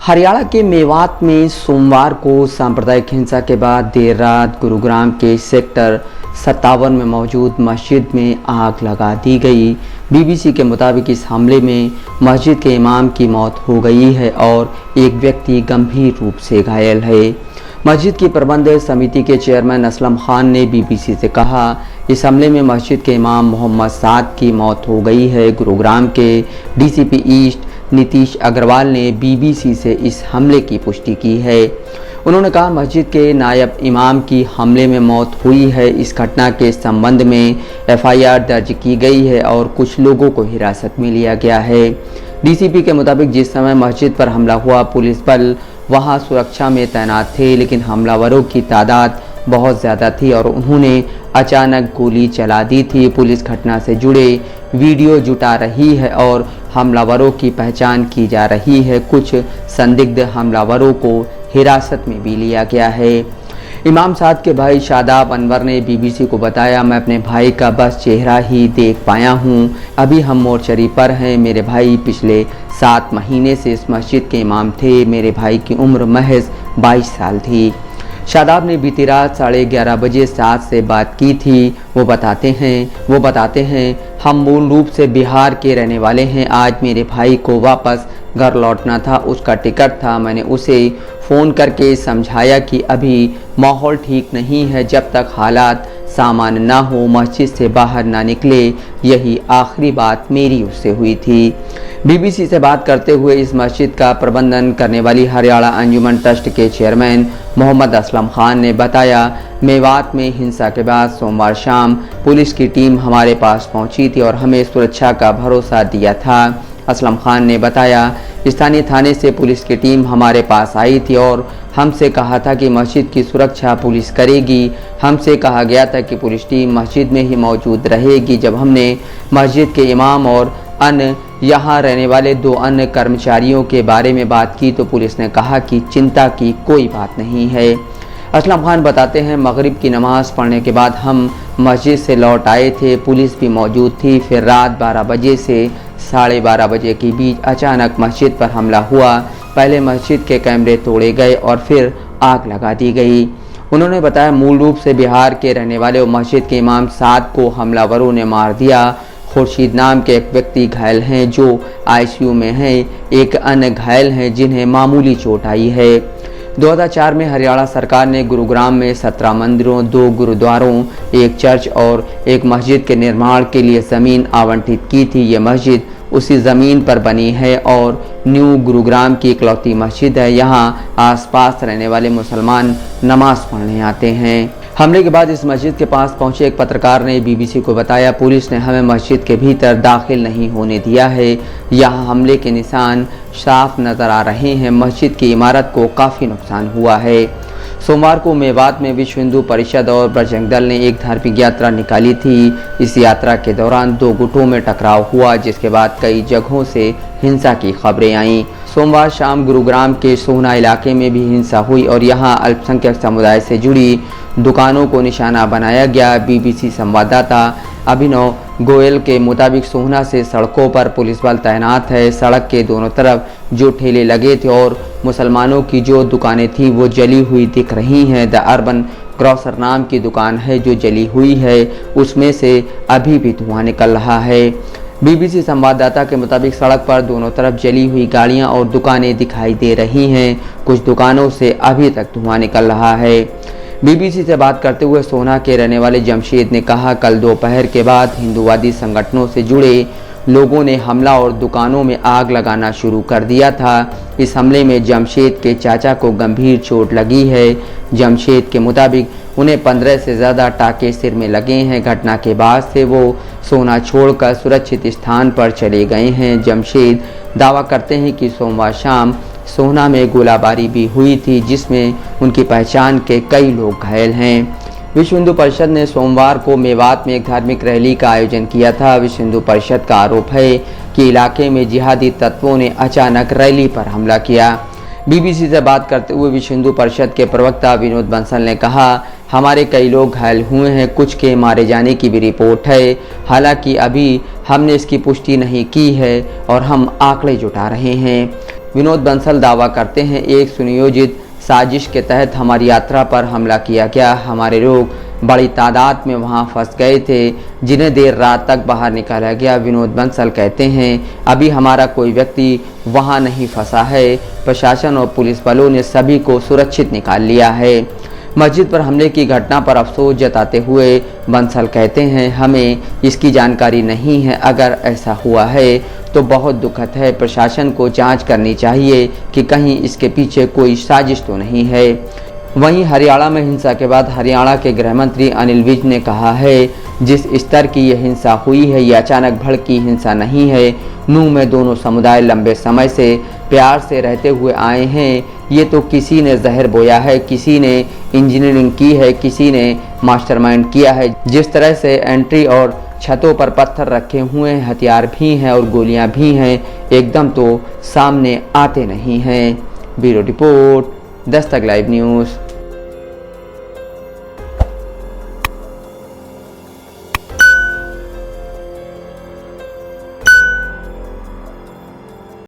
हरियाणा के मेवात में सोमवार को सांप्रदायिक हिंसा के बाद देर रात गुरुग्राम के सेक्टर 57 में मौजूद मस्जिद में आग लगा दी गई। बीबीसी के मुताबिक इस हमले में मस्जिद के इमाम की मौत हो गई है और एक व्यक्ति गंभीर रूप से घायल है। मस्जिद की प्रबंध समिति के चेयरमैन असलम खान ने बीबीसी से कहा, इस हमले में मस्जिद के इमाम मोहम्मद साद की मौत हो गई है। गुरुग्राम के डीसीपी ईस्ट नीतीश अग्रवाल ने बीबीसी से इस हमले की पुष्टि की है। उन्होंने कहा, मस्जिद के नायब इमाम की हमले में मौत हुई है। इस घटना के संबंध में एफआईआर दर्ज की गई है और कुछ लोगों को हिरासत में लिया गया है। डीसीपी के मुताबिक जिस समय मस्जिद पर हमला हुआ, पुलिस बल वहां सुरक्षा में तैनात थे, लेकिन हमलावरों की तादाद बहुत ज़्यादा थी और उन्होंने अचानक गोली चला दी थी। पुलिस घटना से जुड़े वीडियो जुटा रही है और हमलावरों की पहचान की जा रही है। कुछ संदिग्ध हमलावरों को हिरासत में भी लिया गया है। इमाम साद के भाई शादाब अनवर ने बीबीसी को बताया, मैं अपने भाई का बस चेहरा ही देख पाया हूं। अभी हम मोर्चरी पर हैं। मेरे भाई पिछले 7 महीने से इस मस्जिद के इमाम थे। मेरे भाई की उम्र महज 22 साल थी। शादाब ने बीती रात 11:30 बजे साद से बात की थी। वो बताते हैं हम मूल रूप से बिहार के रहने वाले हैं। आज मेरे भाई को वापस घर लौटना था, उसका टिकट था। मैंने उसे फ़ोन करके समझाया कि अभी माहौल ठीक नहीं है, जब तक हालात सामान्य ना हो मस्जिद से बाहर ना निकले। यही आखिरी बात मेरी उससे हुई थी। बीबीसी से बात करते हुए इस मस्जिद का प्रबंधन करने वाली हरियाणा अंजुमन ट्रस्ट के चेयरमैन मोहम्मद असलम खान ने बताया, मेवात में हिंसा के बाद सोमवार शाम पुलिस की टीम हमारे पास पहुंची थी और हमें सुरक्षा का भरोसा दिया था। असलम खान ने बताया, स्थानीय थाने से पुलिस की टीम हमारे पास आई थी और हमसे कहा था कि मस्जिद की सुरक्षा पुलिस करेगी। हमसे कहा गया था कि पुलिस टीम मस्जिद में ही मौजूद रहेगी। जब हमने मस्जिद के इमाम और अन्य यहाँ रहने वाले 2 अन्य कर्मचारियों के बारे में बात की तो पुलिस ने कहा कि चिंता की कोई बात नहीं है। असलम खान बताते हैं, मगरिब की नमाज़ पढ़ने के बाद हम मस्जिद से लौट आए थे। पुलिस भी मौजूद थी। फिर रात 12 बजे से 12:30 बजे के बीच अचानक मस्जिद पर हमला हुआ। पहले मस्जिद के कैमरे तोड़े गए और फिर आग लगा दी गई। उन्होंने बताया, मूल रूप से बिहार के रहने वाले मस्जिद के इमाम साद को हमलावरों ने मार दिया। खुर्शीद नाम के एक व्यक्ति घायल हैं जो आईसीयू में हैं। एक अन्य घायल हैं जिन्हें मामूली चोट आई है। 2004 में हरियाणा सरकार ने गुरुग्राम में 17 मंदिरों, 2 गुरुद्वारों, एक चर्च और एक मस्जिद के निर्माण के लिए ज़मीन आवंटित की थी। ये मस्जिद उसी ज़मीन पर बनी है और न्यू गुरुग्राम की इकलौती मस्जिद है। यहाँ आसपास रहने वाले मुसलमान नमाज पढ़ने आते हैं। हमले के बाद इस मस्जिद के पास पहुंचे एक पत्रकार ने बीबीसी को बताया, पुलिस ने हमें मस्जिद के भीतर दाखिल नहीं होने दिया है। यहाँ हमले के निशान साफ नज़र आ रहे हैं। मस्जिद की इमारत को काफ़ी नुकसान हुआ है। सोमवार को मेवात में विश्व हिंदू परिषद और बजरंग दल ने एक धार्मिक यात्रा निकाली थी। इस यात्रा के दौरान 2 गुटों में टकराव हुआ, जिसके बाद कई जगहों से हिंसा की खबरें आईं। सोमवार शाम गुरुग्राम के सोहना इलाके में भी हिंसा हुई और यहाँ अल्पसंख्यक समुदाय से जुड़ी दुकानों को निशाना बनाया गया। बीबीसी संवाददाता अभिनव गोयल के मुताबिक सोहना से सड़कों पर पुलिस बल तैनात है। सड़क के दोनों तरफ जो ठेले लगे थे और मुसलमानों की जो दुकानें थीं वो जली हुई दिख रही हैं। द अर्बन ग्रोसर नाम की दुकान है जो जली हुई है, उसमें से अभी भी धुआं निकल रहा है। बीबीसी संवाददाता के मुताबिक सड़क पर दोनों तरफ जली हुई गाड़ियां और दुकानें दिखाई दे रही हैं। कुछ दुकानों से अभी तक धुआं निकल रहा है। बीबीसी से बात करते हुए सोहना के रहने वाले जमशेद ने कहा, कल दोपहर के बाद हिंदूवादी संगठनों से जुड़े लोगों ने हमला और दुकानों में आग लगाना शुरू कर दिया था। इस हमले में जमशेद के चाचा को गंभीर चोट लगी है। जमशेद के मुताबिक उन्हें 15 से ज़्यादा टाके सिर में लगे हैं। घटना के बाद से वो सोना छोड़कर सुरक्षित स्थान पर चले गए हैं। जमशेद दावा करते हैं कि सोमवार शाम सोहना में गोलाबारी भी हुई थी, जिसमें उनकी पहचान के कई लोग घायल हैं। विश्व हिंदू परिषद ने सोमवार को मेवात में एक धार्मिक रैली का आयोजन किया था। विश्व हिंदू परिषद का आरोप है कि इलाके में जिहादी तत्वों ने अचानक रैली पर हमला किया। बीबीसी से बात करते हुए विश्व हिंदू परिषद के प्रवक्ता विनोद बंसल ने कहा, हमारे कई लोग घायल हुए हैं, कुछ के मारे जाने की भी रिपोर्ट है। हालांकि अभी हमने इसकी पुष्टि नहीं की है और हम आंकड़े जुटा रहे हैं। विनोद बंसल दावा करते हैं, एक सुनियोजित साजिश के तहत हमारी यात्रा पर हमला किया गया। हमारे लोग बड़ी तादाद में वहां फंस गए थे, जिन्हें देर रात तक बाहर निकाला गया। विनोद बंसल कहते हैं, अभी हमारा कोई व्यक्ति वहां नहीं फंसा है। प्रशासन और पुलिस बलों ने सभी को सुरक्षित निकाल लिया है। मस्जिद पर हमले की घटना पर अफसोस जताते हुए बंसल कहते हैं, हमें इसकी जानकारी नहीं है। अगर ऐसा हुआ है तो बहुत दुखद है। प्रशासन को जांच करनी चाहिए कि कहीं इसके पीछे कोई साजिश तो नहीं है। वहीं हरियाणा में हिंसा के बाद हरियाणा के गृह मंत्री अनिल विज ने कहा है, जिस स्तर की यह हिंसा हुई है ये अचानक भड़की हिंसा नहीं है। नूंह में दोनों समुदाय लंबे समय से प्यार से रहते हुए आए हैं। ये तो किसी ने जहर बोया है, किसी ने इंजीनियरिंग की है, किसी ने मास्टरमाइंड किया है। जिस तरह से एंट्री और छतों पर पत्थर रखे हुए हैं, हथियार भी हैं और गोलियां भी हैं, एकदम तो सामने आते नहीं हैं। Bureau report, Dastak live news.